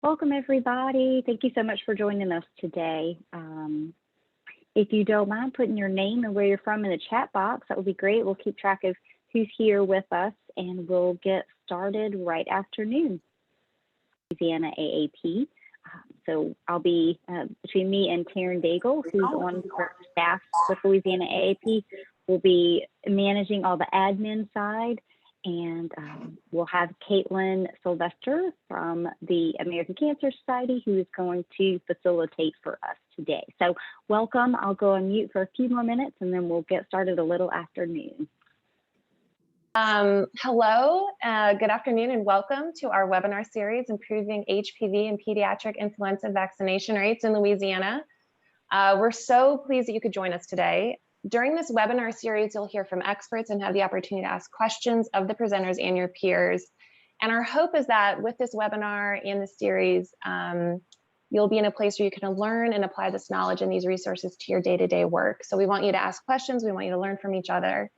Welcome, everybody. Thank you so much for joining us today. If you don't mind putting your name and where you're from in the chat box, that would be great. We'll keep track of who's here with us, and we'll get started right after noon. Louisiana AAP. So I'll be between me and Taryn Daigle, who's on staff with Louisiana AAP. We'll be managing all the admin side, and we'll have Caitlin Sylvester from the American Cancer Society, who is going to facilitate for us today. So welcome. I'll go on mute for a few more minutes, and then we'll get started a little after noon. Hello, good afternoon, and welcome to our webinar series, Improving HPV and Pediatric Influenza Vaccination Rates in Louisiana. We're so pleased that you could join us today. During this webinar series, you'll hear from experts and have the opportunity to ask questions of the presenters and your peers. And our hope is that with this webinar and this series, you'll be in a place where you can learn and apply this knowledge and these resources to your day-to-day work. So we want you to ask questions, we want you to learn from each other.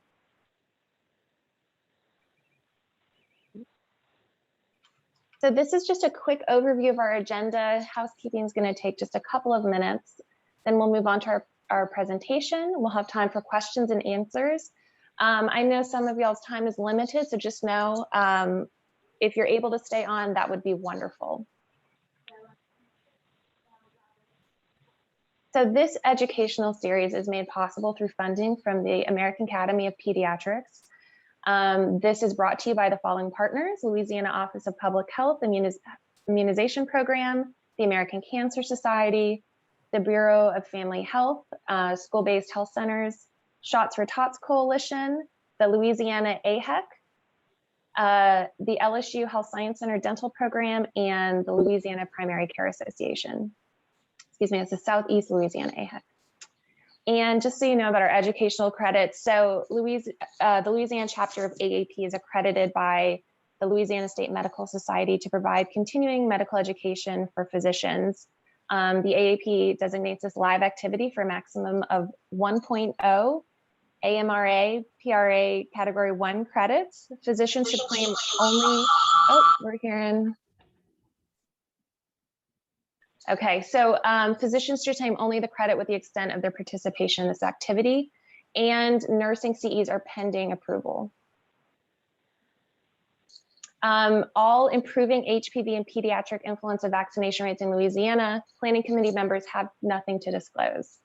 So this is just a quick overview of our agenda. Housekeeping is going to take just a couple of minutes. Then we'll move on to our presentation. We'll have time for questions and answers. I know some of y'all's time is limited, so just know if you're able to stay on, that would be wonderful. So this educational series is made possible through funding from the American Academy of Pediatrics. This is brought to you by the following partners: Louisiana Office of Public Health Immunization Program, the American Cancer Society, the Bureau of Family Health, School-Based Health Centers, Shots for Tots Coalition, the Louisiana AHEC, the LSU Health Science Center Dental Program, and the Louisiana Primary Care Association. Excuse me, it's the Southeast Louisiana AHEC. And just so you know about our educational credits, so the Louisiana chapter of AAP is accredited by the Louisiana State Medical Society to provide continuing medical education for physicians. The AAP designates this live activity for a maximum of 1.0 AMRA PRA Category 1 credits. Physicians should claim only, we're hearing. Okay, so physicians should claim only the credit with the extent of their participation in this activity, and nursing CEs are pending approval. All improving HPV and pediatric influenza vaccination rates in Louisiana, planning committee members have nothing to disclose.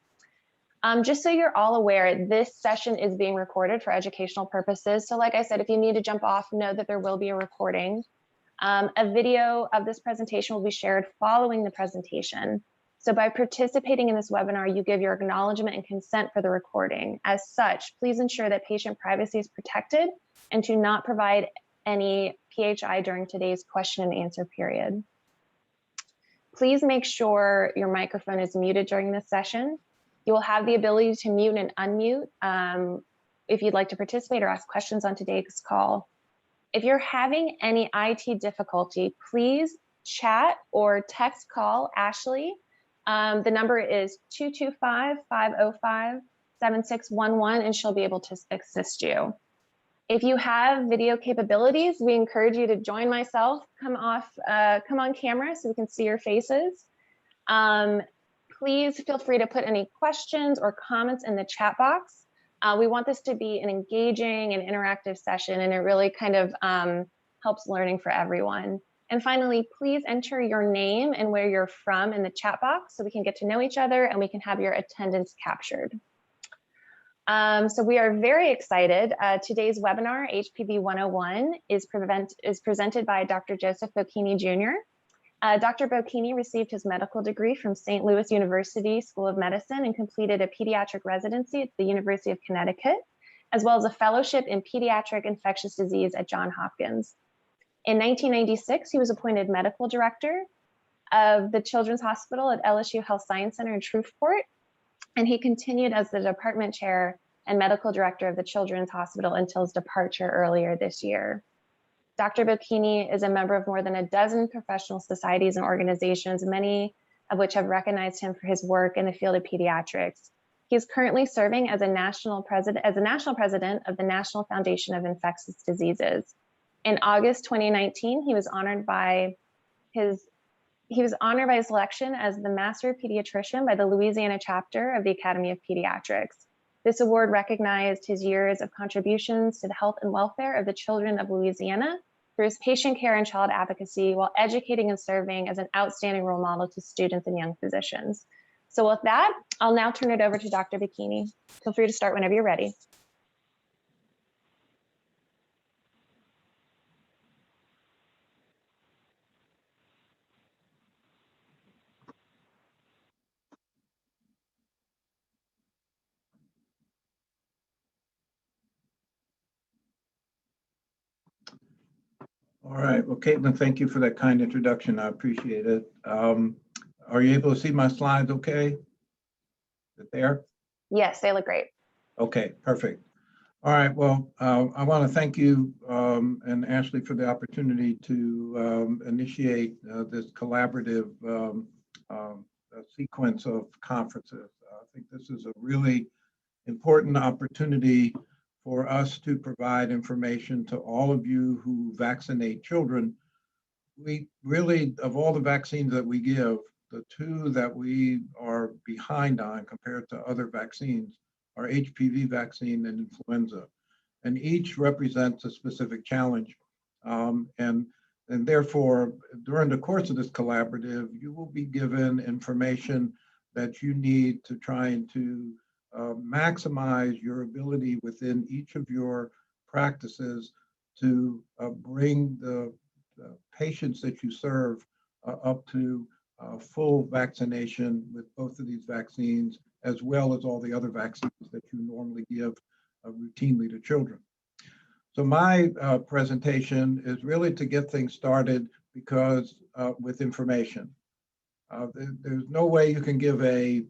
Just so you're all aware, this session is being recorded for educational purposes. So like I said, if you need to jump off, know that there will be a recording. A video of this presentation will be shared following the presentation. So by participating in this webinar, you give your acknowledgement and consent for the recording. As such, please ensure that patient privacy is protected and do not provide any PHI during today's question and answer period. Please make sure your microphone is muted during this session. You will have the ability to mute and unmute if you'd like to participate or ask questions on today's call. If you're having any IT difficulty, please chat or text call Ashley. The number is 225-505-7611, and she'll be able to assist you. If you have video capabilities, we encourage you to join myself, come on camera so we can see your faces. Please feel free to put any questions or comments in the chat box. We want this to be an engaging and interactive session, and it really kind of helps learning for everyone. And finally, please enter your name and where you're from in the chat box so we can get to know each other and we can have your attendance captured. So we are very excited. Today's webinar, HPV 101, is presented by Dr. Joseph Bocchini, Jr. Dr. Bocchini received his medical degree from St. Louis University School of Medicine and completed a pediatric residency at the University of Connecticut, as well as a fellowship in pediatric infectious disease at Johns Hopkins. In 1996, he was appointed medical director of the Children's Hospital at LSU Health Science Center in Shreveport, and he continued as the department chair and medical director of the Children's Hospital until his departure earlier this year. Dr. Bocchini is a member of more than a dozen professional societies and organizations, many of which have recognized him for his work in the field of pediatrics. He is currently serving as a national president of the National Foundation of Infectious Diseases. In August 2019, he was honored by his he was honored by his selection as the Master Pediatrician by the Louisiana chapter of the Academy of Pediatrics. This award recognized his years of contributions to the health and welfare of the children of Louisiana through his patient care and child advocacy while educating and serving as an outstanding role model to students and young physicians. So with that, I'll now turn it over to Dr. Bocchini. Feel free to start whenever you're ready. All right. Well, Caitlin, thank you for that kind introduction. I appreciate it. Are you able to see my slides okay? Is it there? Yes, they look great. Okay, perfect. All right. Well, I want to thank you and Ashley for the opportunity to initiate this collaborative sequence of conferences. I think this is a really important opportunity for us to provide information to all of you who vaccinate children. We really, of all the vaccines that we give, the two that we are behind on compared to other vaccines are HPV vaccine and influenza. And each represents a specific challenge. And therefore, during the course of this collaborative, you will be given information that you need to try to maximize your ability within each of your practices to bring the patients that you serve up to full vaccination with both of these vaccines, as well as all the other vaccines that you normally give routinely to children. So my presentation is really to get things started because with information. There's no way you can give a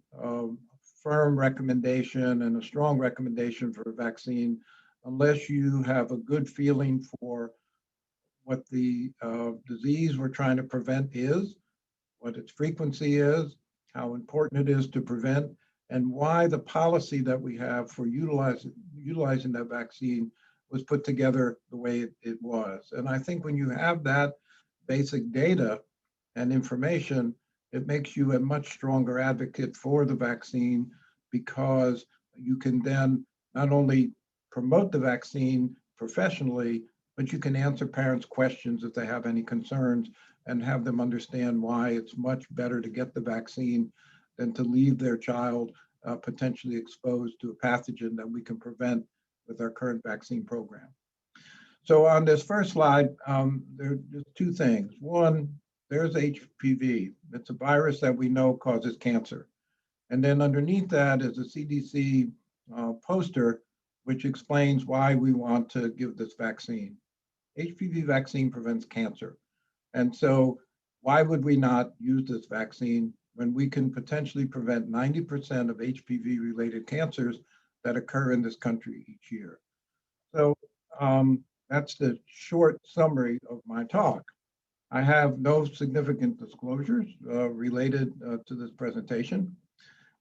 firm recommendation and a strong recommendation for a vaccine unless you have a good feeling for what the disease we're trying to prevent is, what its frequency is, how important it is to prevent, and why the policy that we have for utilizing that vaccine was put together the way it was. And I think when you have that basic data and information, it makes you a much stronger advocate for the vaccine because you can then not only promote the vaccine professionally, but you can answer parents' questions if they have any concerns and have them understand why it's much better to get the vaccine than to leave their child potentially exposed to a pathogen that we can prevent with our current vaccine program. So on this first slide, there's two things. One, there's HPV. It's a virus that we know causes cancer. And then underneath that is a CDC poster, which explains why we want to give this vaccine. HPV vaccine prevents cancer. And so why would we not use this vaccine when we can potentially prevent 90% of HPV-related cancers that occur in this country each year? So that's the short summary of my talk. I have no significant disclosures related to this presentation.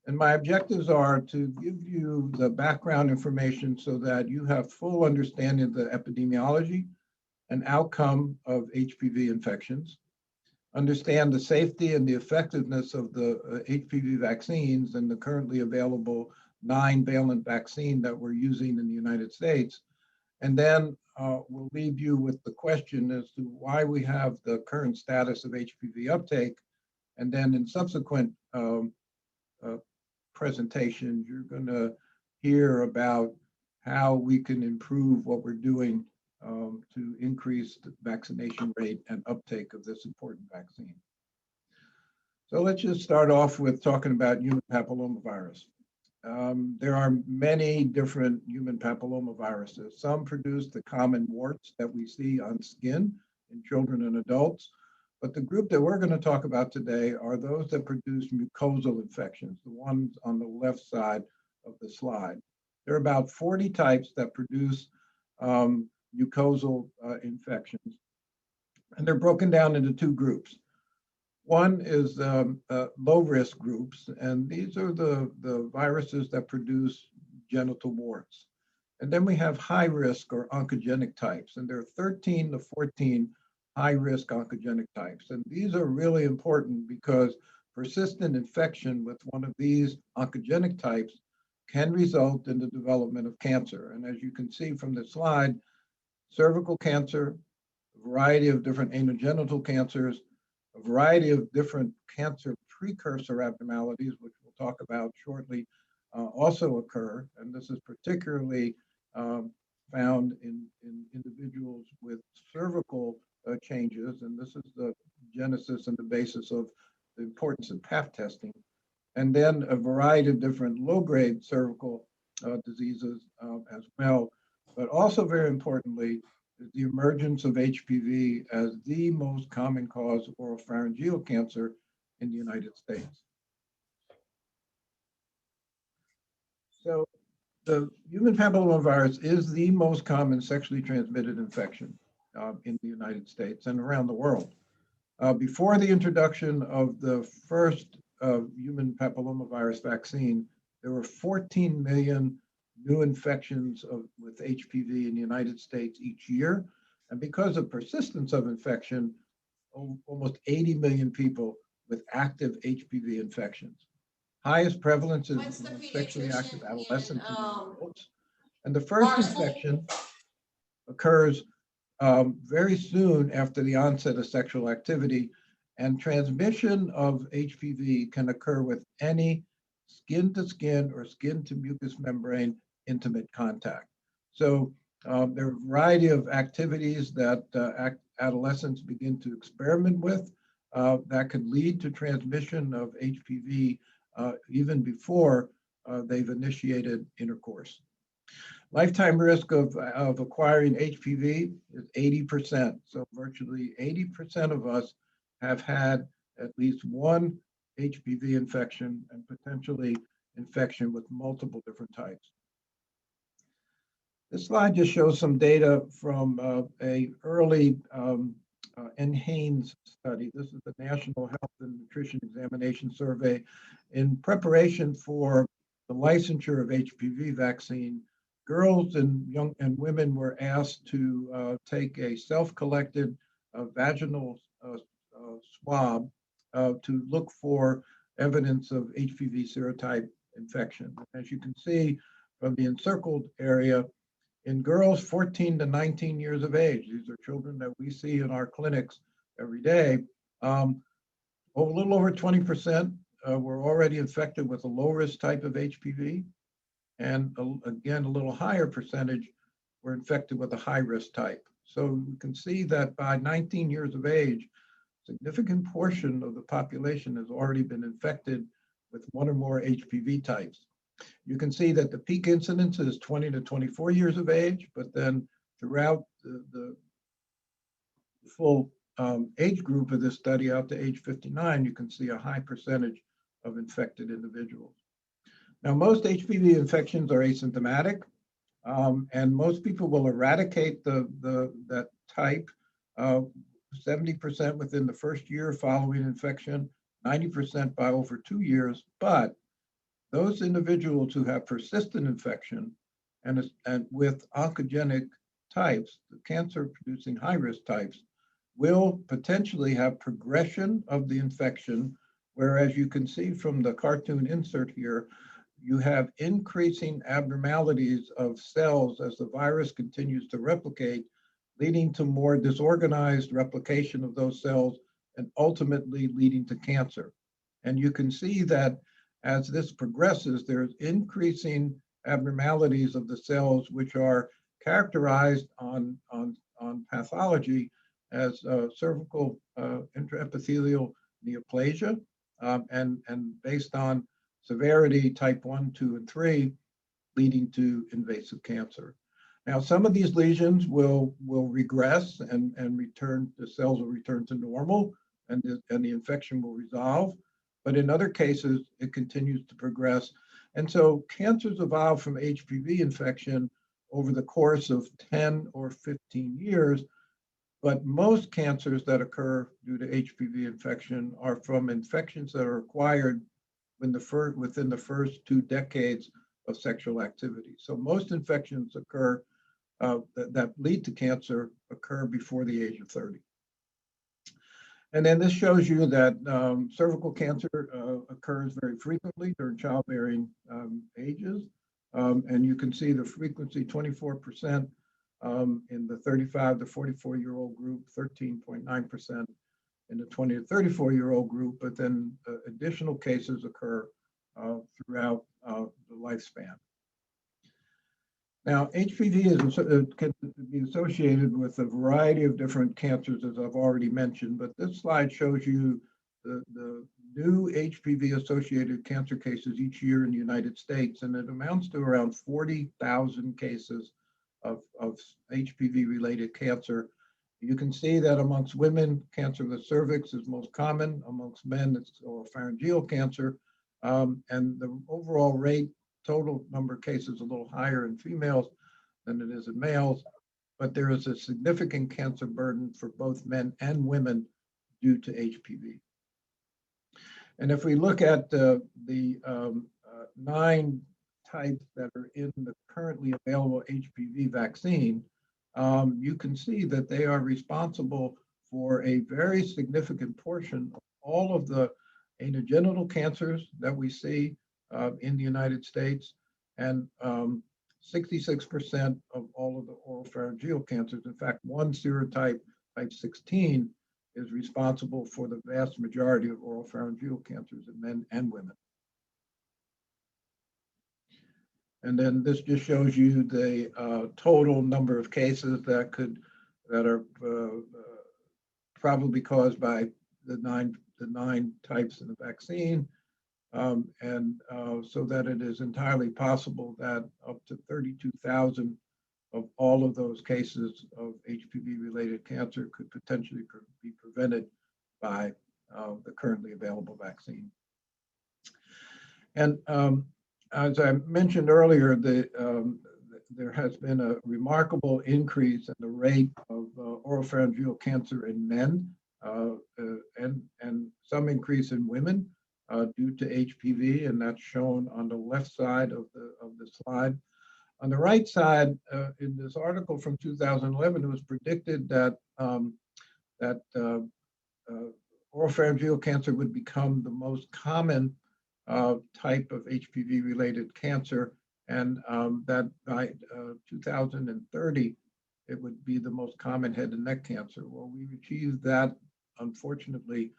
And my objectives are to give you the background information so that you have full understanding of the epidemiology and outcome of HPV infections, understand the safety and the effectiveness of the HPV vaccines and the currently available 9-valent vaccine that we're using in the United States. And then we'll leave you with the question as to why we have the current status of HPV uptake. And then in subsequent presentations, you're going to hear about how we can improve what we're doing to increase the vaccination rate and uptake of this important vaccine. So let's just start off with talking about human papillomavirus. There are many different human papillomaviruses. Some produce the common warts that we see on skin in children and adults. But the group that we're going to talk about today are those that produce mucosal infections, the ones on the left side of the slide. There are about 40 types that produce mucosal infections. And they're broken down into two groups. One is low-risk groups, and these are the viruses that produce genital warts. And then we have high-risk or oncogenic types, and there are 13 to 14 high-risk oncogenic types. And these are really important because persistent infection with one of these oncogenic types can result in the development of cancer. And as you can see from the slide, cervical cancer, a variety of different anogenital cancers, a variety of different cancer precursor abnormalities, which we'll talk about shortly, also occur. And this is particularly found in individuals with cervical changes. And this is the genesis and the basis of the importance of PAP testing. And then a variety of different low-grade cervical diseases as well. But also very importantly, is the emergence of HPV as the most common cause of oropharyngeal cancer in the United States. So the human papillomavirus is the most common sexually transmitted infection in the United States and around the world. Before the introduction of the first human papillomavirus vaccine, there were 14 million new infections with HPV in the United States each year. And because of persistence of infection, almost 80 million people with active HPV infections. Highest prevalence is among sexually active adolescents and adults. And the first infection occurs very soon after the onset of sexual activity, and transmission of HPV can occur with any skin to skin or skin to mucous membrane intimate contact. So there are a variety of activities that adolescents begin to experiment with that could lead to transmission of HPV even before they've initiated intercourse. Lifetime risk of acquiring HPV is 80%. So virtually 80% of us have had at least one HPV infection and potentially infection with multiple different types. This slide just shows some data from a early NHANES study. This is the National Health and Nutrition Examination Survey in preparation for the licensure of HPV vaccine. Girls and women were asked to take a self-collected vaginal swab to look for evidence of HPV serotype infection. As you can see from the encircled area, in girls 14 to 19 years of age, these are children that we see in our clinics every day, a little over 20% were already infected with a low-risk type of HPV. And again, a little higher percentage were infected with a high-risk type. So you can see that by 19 years of age, a significant portion of the population has already been infected with one or more HPV types. You can see that the peak incidence is 20 to 24 years of age, but then throughout the full age group of this study out to age 59, you can see a high percentage of infected individuals. Now, most HPV infections are asymptomatic, and most people will eradicate that type 70% within the first year following infection, 90% by over 2 years. But those individuals who have persistent infection and with oncogenic types, the cancer-producing high-risk types, will potentially have progression of the infection, whereas you can see from the cartoon insert here, you have increasing abnormalities of cells as the virus continues to replicate, leading to more disorganized replication of those cells and ultimately leading to cancer. And you can see that as this progresses, there's increasing abnormalities of the cells, which are characterized on pathology as cervical intraepithelial neoplasia, and based on severity, type 1, 2, and 3, leading to invasive cancer. Now, some of these lesions will regress and return, the cells will return to normal, and the infection will resolve. But in other cases, it continues to progress. And so cancers evolve from HPV infection over the course of 10 or 15 years. But most cancers that occur due to HPV infection are from infections that are acquired within the first 2 decades of sexual activity. So most infections occur that lead to cancer occur before the age of 30. And then this shows you that cervical cancer occurs very frequently during childbearing ages. And you can see the frequency, 24% in the 35 to 44-year-old group, 13.9% in the 20 to 34-year-old group, but then additional cases occur throughout the lifespan. Now, HPV can be associated with a variety of different cancers, as I've already mentioned, but this slide shows you the new HPV-associated cancer cases each year in the United States, and it amounts to around 40,000 cases of HPV-related cancer. You can see that amongst women, cancer of the cervix is most common. Amongst men, it's oropharyngeal cancer, and the overall rate, total number of cases, a little higher in females than it is in males, but there is a significant cancer burden for both men and women due to HPV. And if we look at the 9 types that are in the currently available HPV vaccine, you can see that they are responsible for a very significant portion of all of the anogenital cancers that we see in the United States, and 66% of all of the oropharyngeal cancers. In fact, one serotype, type 16, is responsible for the vast majority of oropharyngeal cancers in men and women. And then this just shows you the total number of cases that are probably caused by the nine types in the vaccine. So that it is entirely possible that up to 32,000 of all of those cases of HPV-related cancer could potentially be prevented by the currently available vaccine. And as I mentioned earlier, there has been a remarkable increase in the rate of oropharyngeal cancer in men and some increase in women due to HPV, and that's shown on the left side of the slide. On the right side, in this article from 2011, it was predicted that oropharyngeal cancer would become the most common type of HPV-related cancer, and that by 2030, it would be the most common head and neck cancer. Well, we've achieved that, unfortunately,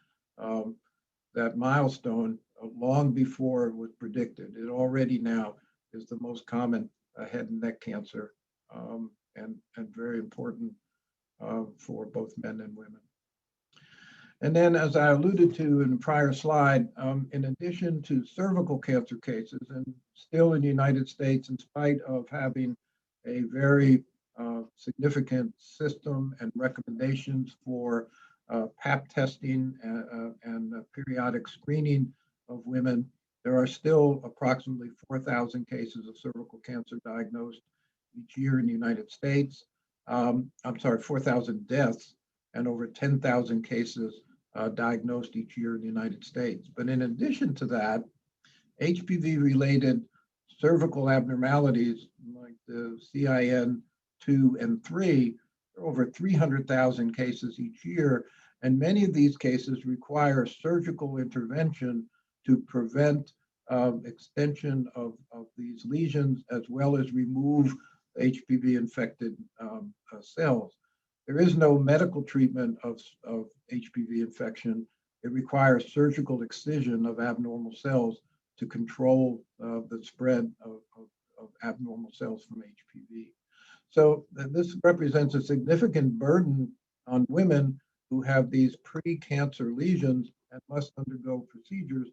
that milestone long before it was predicted. It already now is the most common head and neck cancer, and very important for both men and women. And then, as I alluded to in the prior slide, in addition to cervical cancer cases, and still in the United States, in spite of having a very significant system and recommendations for PAP testing and periodic screening of women, there are still approximately 4,000 cases of cervical cancer diagnosed each year in the United States. 4,000 deaths and over 10,000 cases diagnosed each year in the United States. But in addition to that, HPV-related cervical abnormalities like the CIN2 and 3, there are over 300,000 cases each year, and many of these cases require surgical intervention to prevent extension of these lesions, as well as remove HPV-infected cells. There is no medical treatment of HPV infection. It requires surgical excision of abnormal cells to control the spread of abnormal cells from HPV. So this represents a significant burden on women who have these pre-cancer lesions and must undergo procedures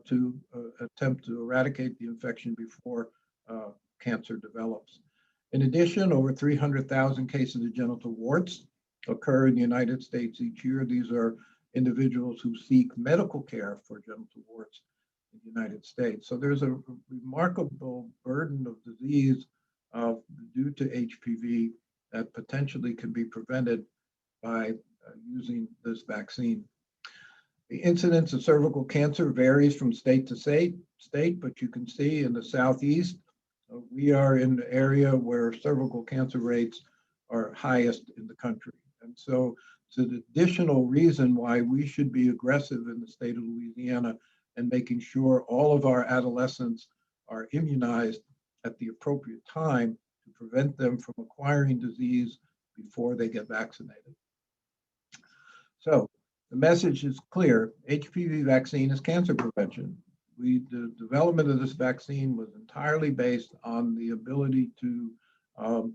to attempt to eradicate the infection before cancer develops. In addition, over 300,000 cases of genital warts occur in the United States each year. These are individuals who seek medical care for genital warts in the United States. So there's a remarkable burden of disease due to HPV that potentially can be prevented by using this vaccine. The incidence of cervical cancer varies from state to state, but you can see in the Southeast, we are in the area where cervical cancer rates are highest in the country. And so it's an additional reason why we should be aggressive in the state of Louisiana and making sure all of our adolescents are immunized at the appropriate time to prevent them from acquiring disease before they get vaccinated. So the message is clear. HPV vaccine is cancer prevention. The development of this vaccine was entirely based on the ability to, or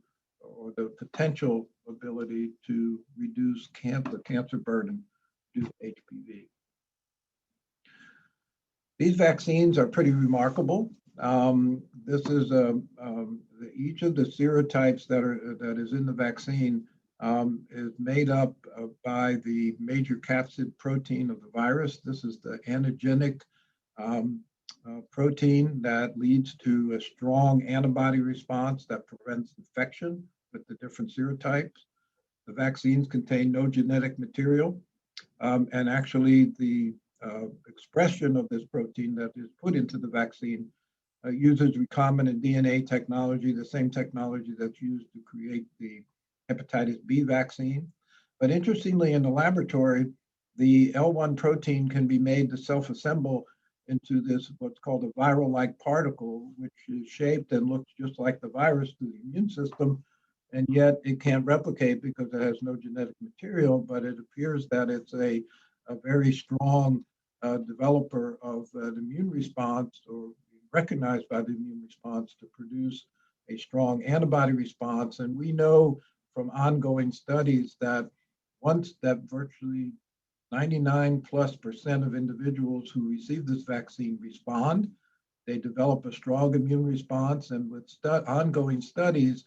the potential ability to reduce the cancer burden due to HPV. These vaccines are pretty remarkable. This is each of the serotypes that is in the vaccine is made up by the major capsid protein of the virus. This is the antigenic protein that leads to a strong antibody response that prevents infection with the different serotypes. The vaccines contain no genetic material, and actually the expression of this protein that is put into the vaccine uses recombinant DNA technology, the same technology that's used to create the hepatitis B vaccine. But interestingly, in the laboratory, the L1 protein can be made to self-assemble into this, what's called a viral-like particle, which is shaped and looks just like the virus to the immune system, and yet it can't replicate because it has no genetic material, but it appears that it's a very strong developer of an immune response, or recognized by the immune response to produce a strong antibody response. And we know from ongoing studies that once that virtually 99+% of individuals who receive this vaccine respond, they develop a strong immune response. And with ongoing studies,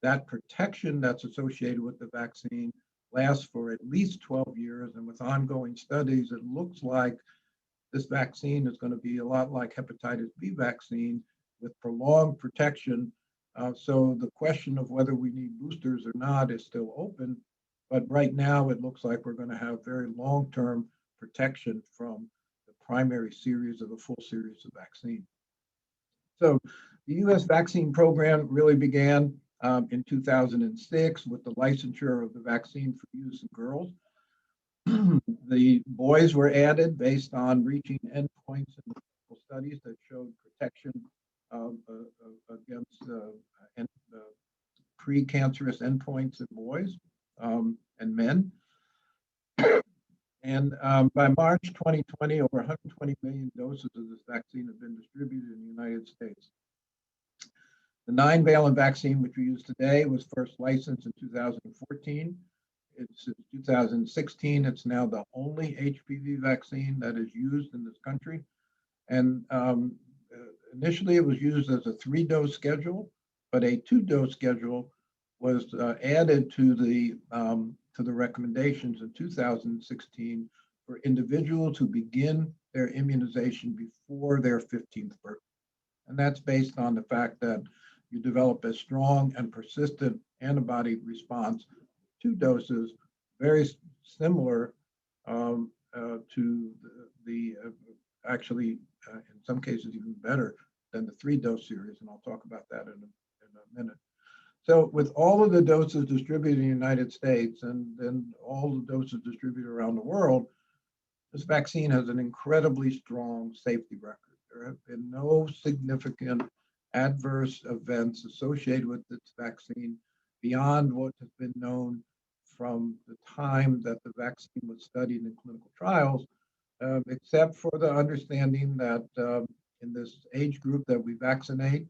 that protection that's associated with the vaccine lasts for at least 12 years. And with ongoing studies, it looks like this vaccine is going to be a lot like hepatitis B vaccine with prolonged protection. So the question of whether we need boosters or not is still open. But right now, it looks like we're going to have very long-term protection from the primary series of a full series of vaccine. So the U.S. vaccine program really began in 2006 with the licensure of the vaccine for use in girls. The boys were added based on reaching endpoints in clinical studies that showed protection against precancerous endpoints in boys and men. And by March 2020, over 120 million doses of this vaccine have been distributed in the United States. The 9-valent vaccine, which we use today, was first licensed in 2014. It's in 2016. It's now the only HPV vaccine that is used in this country. And initially, it was used as a 3-dose schedule, but a 2-dose schedule was added to the recommendations in 2016 for individuals who begin their immunization before their 15th birthday. And that's based on the fact that you develop a strong and persistent antibody response. 2 doses, very similar to the actually, in some cases, even better than the 3-dose series. And I'll talk about that in a minute. So with all of the doses distributed in the United States and then all the doses distributed around the world, this vaccine has an incredibly strong safety record. There have been no significant adverse events associated with this vaccine beyond what has been known from the time that the vaccine was studied in clinical trials, except for the understanding that in this age group that we vaccinate,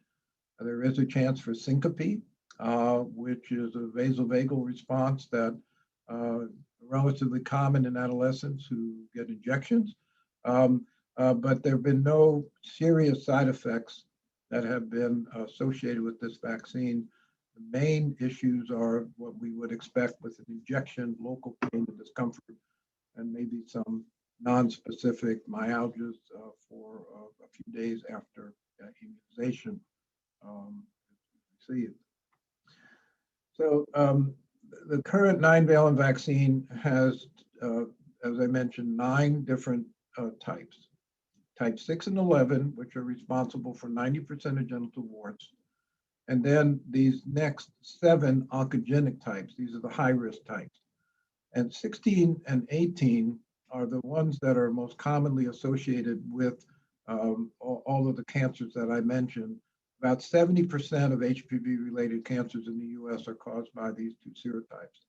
there is a chance for syncope, which is a vasovagal response that relatively common in adolescents who get injections. But there have been no serious side effects that have been associated with this vaccine. The main issues are what we would expect with an injection: local pain and discomfort, and maybe some non-specific myalgias for a few days after immunization received. So the current 9-valent vaccine has, as I mentioned, 9 different types. Type 6 and 11, which are responsible for 90% of genital warts. And then these next 7 oncogenic types, these are the high-risk types. And 16 and 18 are the ones that are most commonly associated with all of the cancers that I mentioned. About 70% of HPV-related cancers in the US are caused by these two serotypes.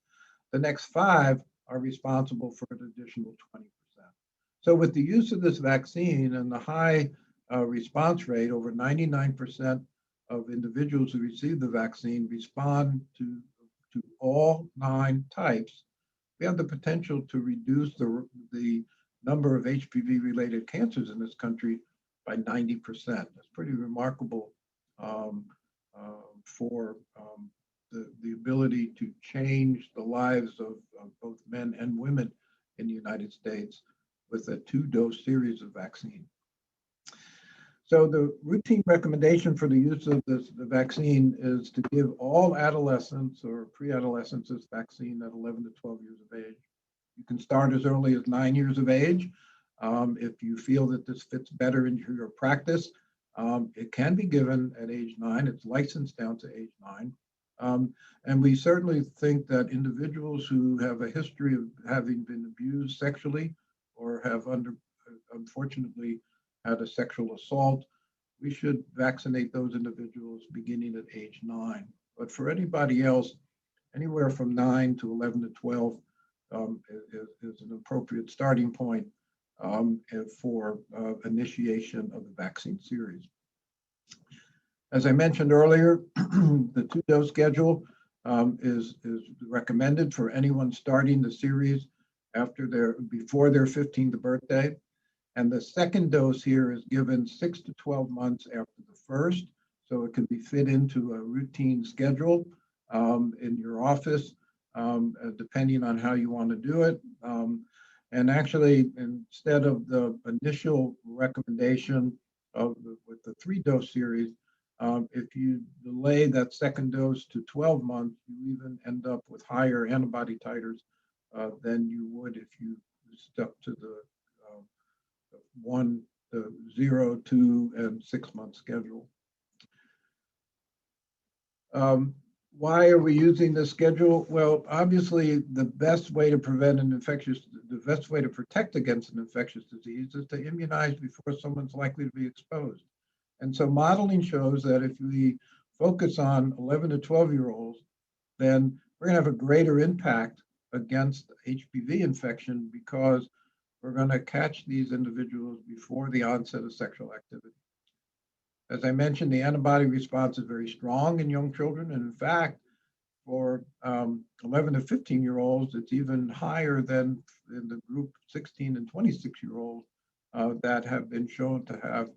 The next 5 are responsible for an additional 20%. So with the use of this vaccine and the high response rate, over 99% of individuals who receive the vaccine respond to all 9 types, we have the potential to reduce the number of HPV-related cancers in this country by 90%. That's pretty remarkable for the ability to change the lives of both men and women in the United States with a 2-dose series of vaccine. So the routine recommendation for the use of the vaccine is to give all adolescents or pre-adolescents this vaccine at 11 to 12 years of age. You can start as early as 9 years of age. If you feel that this fits better into your practice, it can be given at age 9. It's licensed down to age 9. And we certainly think that individuals who have a history of having been abused sexually or have unfortunately had a sexual assault, we should vaccinate those individuals beginning at age 9. But for anybody else, anywhere from 9 to 11 to 12 is an appropriate starting point for initiation of the vaccine series. As I mentioned earlier, the 2-dose schedule is recommended for anyone starting the series before their 15th birthday. And the second dose here is given 6 to 12 months after the first, so it can be fit into a routine schedule in your office, depending on how you want to do it. And actually, instead of the initial recommendation with the 3-dose series, if you delay that second dose to 12 months, you even end up with higher antibody titers than you would if you stuck to the 1, the 0, 2, and 6-month schedule. Why are we using this schedule? Well, obviously, the best way to protect against an infectious disease is to immunize before someone's likely to be exposed. And so modeling shows that if we focus on 11 to 12-year-olds, then we're going to have a greater impact against HPV infection because we're going to catch these individuals before the onset of sexual activity. As I mentioned, the antibody response is very strong in young children. And in fact, for 11 to 15-year-olds, it's even higher than in the group 16 and 26-year-olds that have been shown to have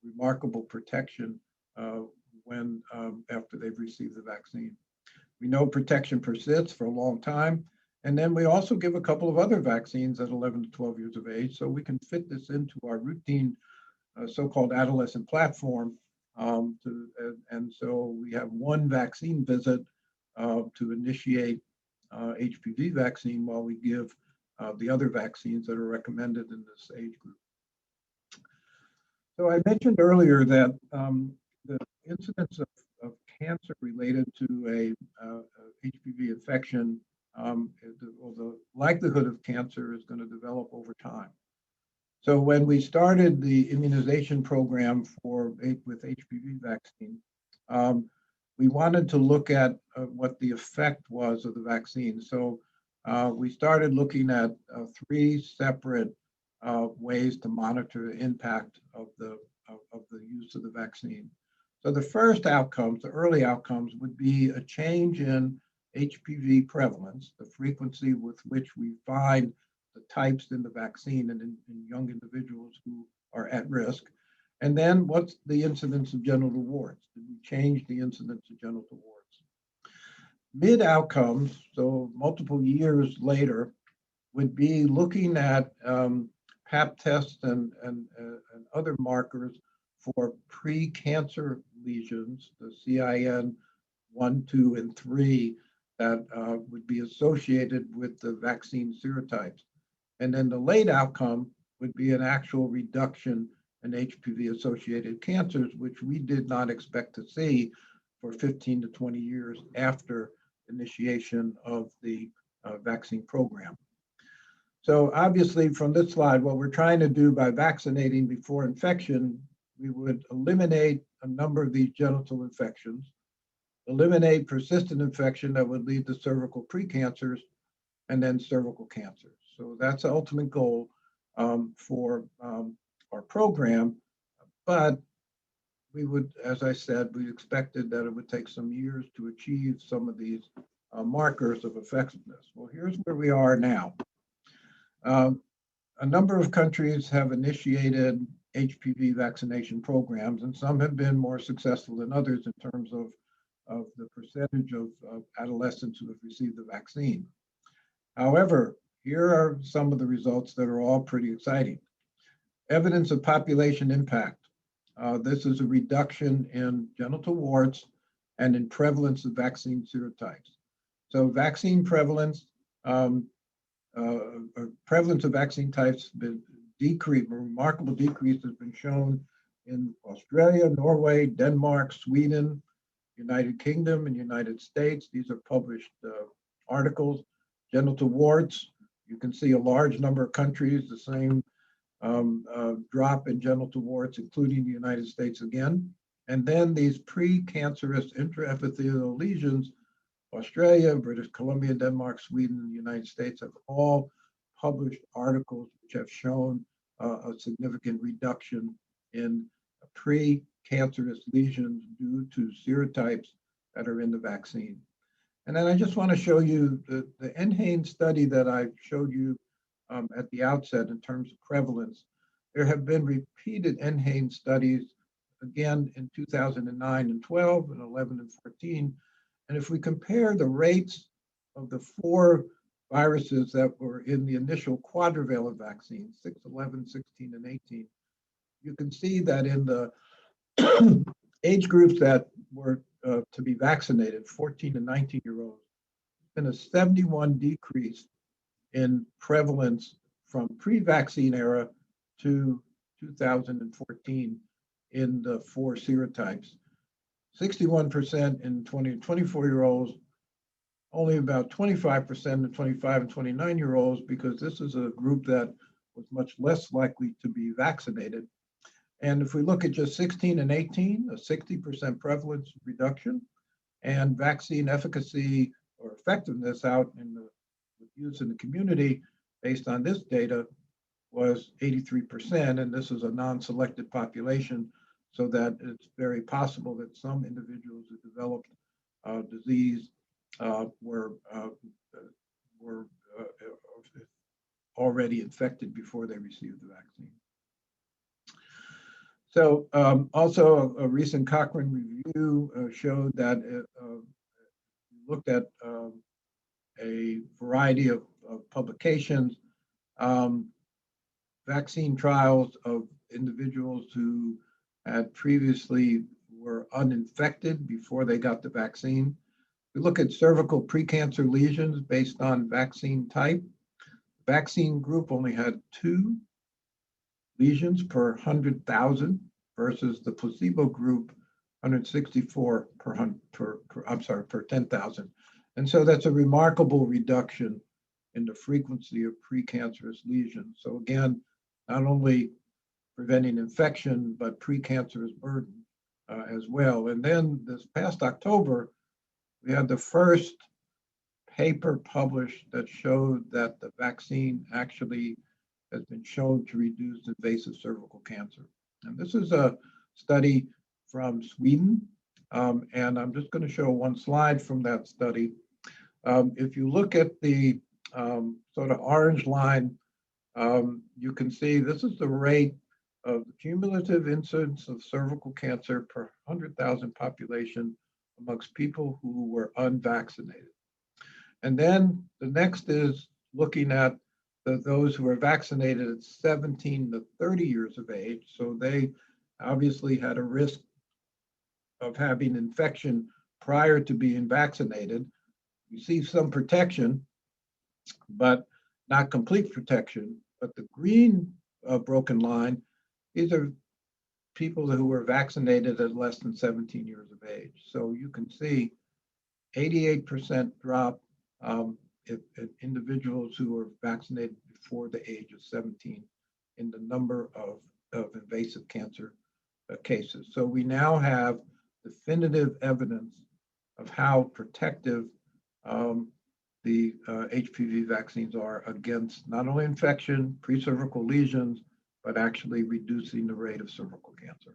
remarkable protection after they've received the vaccine. We know protection persists for a long time. And then we also give a couple of other vaccines at 11 to 12 years of age, so we can fit this into our routine so-called adolescent platform. And so we have one vaccine visit to initiate HPV vaccine while we give the other vaccines that are recommended in this age group. So I mentioned earlier that the incidence of cancer related to a HPV infection, the likelihood of cancer is going to develop over time. So when we started the immunization program with HPV vaccine, we wanted to look at what the effect was of the vaccine. So we started looking at 3 separate ways to monitor the impact of the use of the vaccine. So the first outcomes, the early outcomes, would be a change in HPV prevalence, the frequency with which we find the types in the vaccine and in young individuals who are at risk. And then what's the incidence of genital warts? Did we change the incidence of genital warts? Mid outcomes, so multiple years later, would be looking at PAP tests and other markers for pre-cancer lesions, the CIN 1, 2, and 3, that would be associated with the vaccine serotypes. And then the late outcome would be an actual reduction in HPV-associated cancers, which we did not expect to see for 15 to 20 years after initiation of the vaccine vaccine program. So obviously from this slide, what we're trying to do by vaccinating before infection, we would eliminate a number of these genital infections, eliminate persistent infection that would lead to cervical precancers, and then cervical cancer. So that's the ultimate goal for our program. But we would, as I said, we expected that it would take some years to achieve some of these markers of effectiveness. Well, here's where we are now. A number of countries have initiated HPV vaccination programs, and some have been more successful than others in terms of the percentage of adolescents who have received the vaccine. However, here are some of the results that are all pretty exciting. Evidence of population impact. This is a reduction in genital warts and in prevalence of vaccine serotypes. So vaccine prevalence, prevalence of vaccine types been decreased, a remarkable decrease has been shown in Australia, Norway, Denmark, Sweden, United Kingdom, and United States. These are published articles. Genital warts, you can see a large number of countries, the same drop in genital warts, including the United States again. And then these precancerous intraepithelial lesions, Australia, British Columbia, Denmark, Sweden, and the United States have all published articles which have shown a significant reduction in precancerous lesions due to serotypes that are in the vaccine. And then I just want to show you the NHANES study that I showed you at the outset in terms of prevalence. There have been repeated NHANES studies, again in 2009 and 12 and 11 and 14. And if we compare the rates of the 4 viruses that were in the initial quadrivalent vaccine, 6, 11, 16, and 18, you can see that in the age groups that were to be vaccinated, 14 and 19-year-olds, been a 71 decrease in prevalence from pre-vaccine era to 2014 in the 4 serotypes. 61% in 20 to 24-year-olds, only about 25% in 25 and 29-year-olds, because this is a group that was much less likely to be vaccinated. And if we look at just 16 and 18, a 60% prevalence reduction, and vaccine efficacy or effectiveness out in the use in the community based on this data was 83%, and this is a non-selected population, so that it's very possible that some individuals who developed disease were already infected before they received the vaccine. So also a recent Cochrane review showed that it looked at a variety of publications, vaccine trials of individuals who had previously were uninfected before they got the vaccine. We look at cervical precancer lesions based on vaccine type. The vaccine group only had 2 lesions per 100,000 versus the placebo group 164 per 10,000. And so that's a remarkable reduction in the frequency of precancerous lesions. So again, not only preventing infection, but precancerous burden as well. And then this past October, we had the first paper published that showed that the vaccine actually has been shown to reduce invasive cervical cancer. And this is a study from Sweden. And I'm just going to show one slide from that study. If you look at the sort of orange line, you can see this is the rate of the cumulative incidence of cervical cancer per 100,000 population amongst people who were unvaccinated. And then the next is looking at those who are vaccinated at 17 to 30 years of age. So they obviously had a risk of having infection prior to being vaccinated. You see some protection, but not complete protection. But the green broken line, these are people who were vaccinated at less than 17 years of age. So you can see 88% drop if individuals who were vaccinated before the age of 17 in the number of invasive cancer cases. So we now have definitive evidence of how protective the HPV vaccines are against not only infection, pre-cervical lesions, but actually reducing the rate of cervical cancer.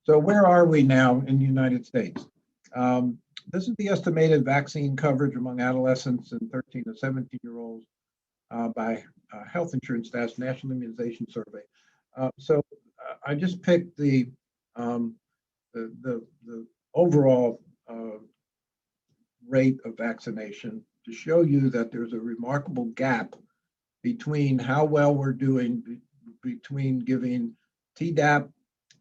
So where are we now in the United States? This is the estimated vaccine coverage among adolescents and 13 to 17-year-olds by health insurance staff's National Immunization Survey. So I just picked the overall rate of vaccination to show you that there's a remarkable gap between how well we're doing between giving Tdap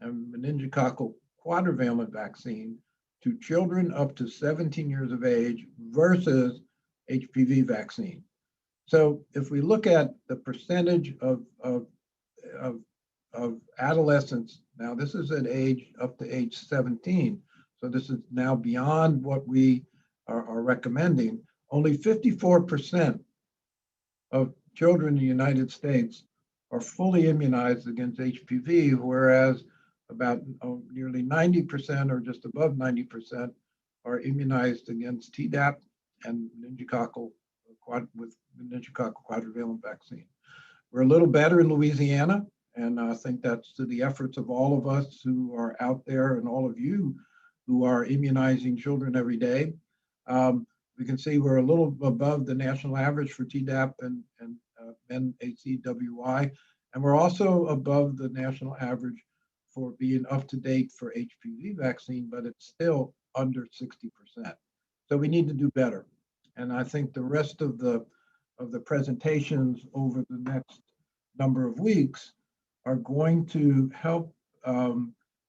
and meningococcal quadrivalent vaccine to children up to 17 years of age versus HPV vaccine. So if we look at the percentage of adolescents, now this is at age up to age 17, so this is now beyond what we are recommending. Only 54% of children in the United States are fully immunized against HPV, whereas about nearly 90% or just above 90% are immunized against Tdap and meningococcal quadrivalent vaccine. We're a little better in Louisiana, and I think that's to the efforts of all of us who are out there and all of you who are immunizing children every day. We can see we're a little above the national average for Tdap and ACWY, and we're also above the national average for being up to date for HPV vaccine, but it's still under 60%. So we need to do better. And I think the rest of the presentations over the next number of weeks are going to help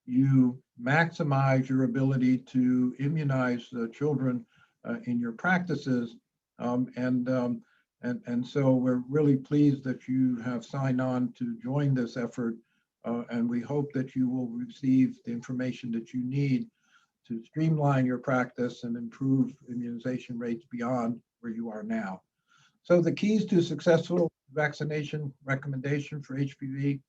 you maximize your ability to immunize children in your practices. And so we're really pleased that you have signed on to join this effort. And we hope that you will receive the information that you need to streamline your practice and improve immunization rates beyond where you are now. So the keys to successful vaccination recommendation for HPV,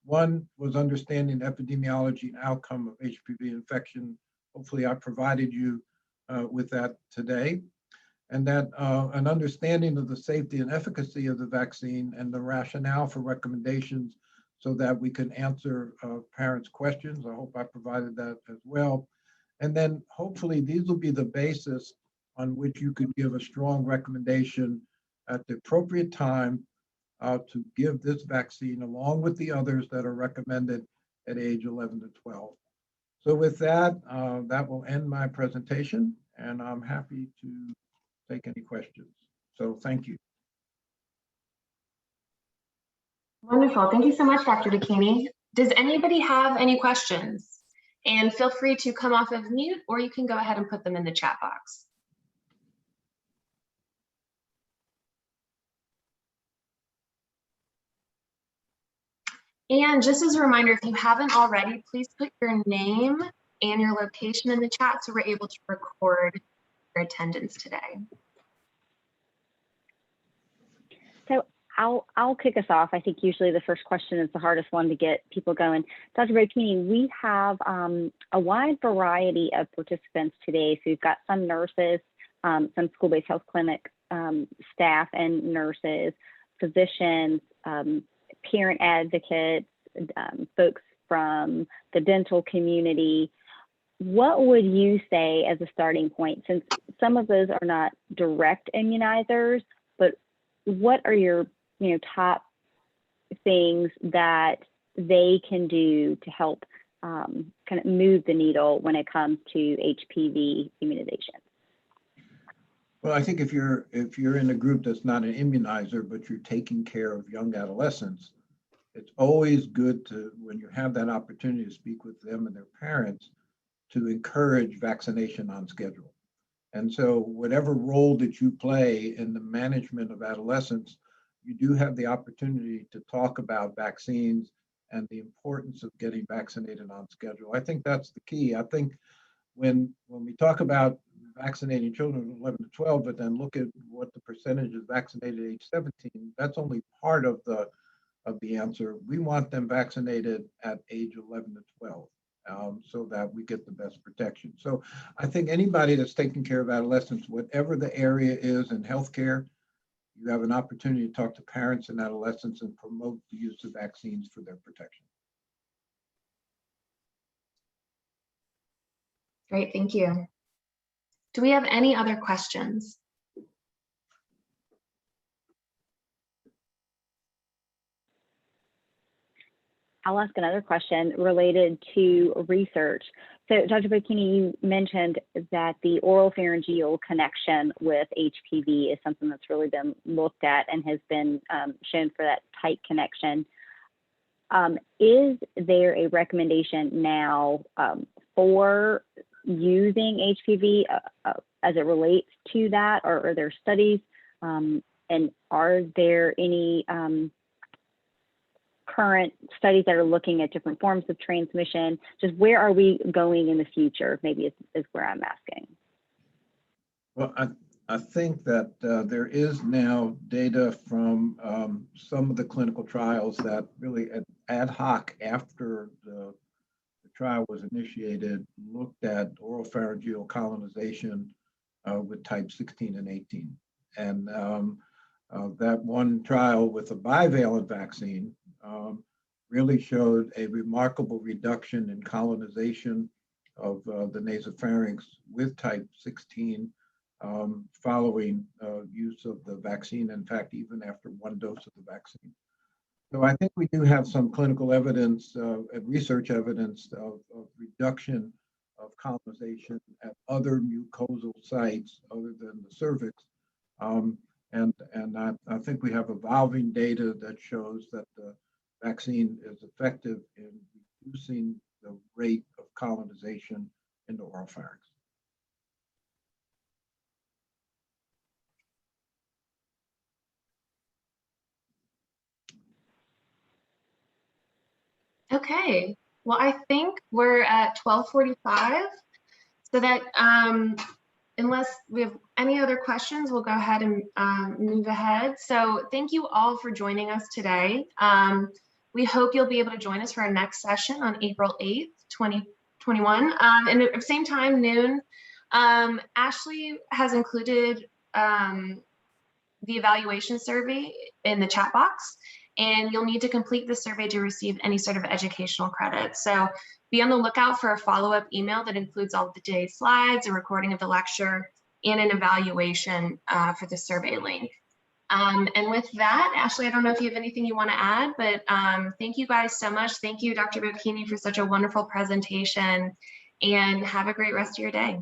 one was understanding the epidemiology and outcome of HPV infection. Hopefully I provided you with that today. And that an understanding of the safety and efficacy of the vaccine and the rationale for recommendations so that we can answer parents' questions. I hope I provided that as well. And then hopefully these will be the basis on which you could give a strong recommendation at the appropriate time to give this vaccine along with the others that are recommended at age 11 to 12. So with that, that will end my presentation, and I'm happy to take any questions. So thank you. Wonderful. Thank you so much, Dr. Bocchini. Does anybody have any questions? And feel free to come off of mute, or you can go ahead and put them in the chat box. And just as a reminder, if you haven't already, please put your name and your location in the chat so we're able to record your attendance today. So I'll kick us off. I think usually the first question is the hardest one to get people going. Dr. Bocchini, we have a wide variety of participants today. So we've got some nurses, some school-based health clinic staff and nurses, physicians, parent advocates, folks from the dental community. What would you say as a starting point, since some of those are not direct immunizers, but what are your top things that they can do to help kind of move the needle when it comes to HPV immunization? Well, I think if you're in a group that's not an immunizer, but you're taking care of young adolescents, it's always good to, when you have that opportunity to speak with them and their parents, to encourage vaccination on schedule. And so whatever role that you play in the management of adolescents, you do have the opportunity to talk about vaccines and the importance of getting vaccinated on schedule. I think that's the key. I think when we talk about vaccinating children 11 to 12, but then look at what the percentage is vaccinated at age 17. That's only part of the answer. We want them vaccinated at age 11 to 12 so that we get the best protection. So I think anybody that's taking care of adolescents, whatever the area is in healthcare, you have an opportunity to talk to parents and adolescents and promote the use of vaccines for their protection. Great, thank you. Do we have any other questions? I'll ask another question related to research. So Dr. Bocchini, you mentioned that the oropharyngeal connection with HPV is something that's really been looked at and has been shown for that tight connection. Is there a recommendation now for using HPV as it relates to that, or are there studies? And are there any current studies that are looking at different forms of transmission? Just where are we going in the future, maybe is where I'm asking. Well, I think that there is now data from some of the clinical trials that really ad hoc after the trial was initiated, looked at oropharyngeal colonization with type 16 and 18. And that one trial with a bivalent vaccine really showed a remarkable reduction in colonization of the nasopharynx with type 16 following use of the vaccine, in fact, even after one dose of the vaccine. So I think we do have some clinical evidence and research evidence of reduction of colonization at other mucosal sites other than the cervix. And I think we have evolving data that shows that the vaccine is effective in reducing the rate of colonization in the oropharynx. Okay, well, I think we're at 12:45, so that unless we have any other questions, we'll go ahead and move ahead. So thank you all for joining us today. We hope you'll be able to join us for our next session on April 8th, 2021. And at the same time, noon, Ashley has included the evaluation survey in the chat box, and you'll need to complete the survey to receive any sort of educational credit. So be on the lookout for a follow-up email that includes all of the today's slides, a recording of the lecture, and an evaluation for the survey link. And with that, Ashley, I don't know if you have anything you want to add, but thank you guys so much. Thank you, Dr. Bocchini, for such a wonderful presentation, and have a great rest of your day.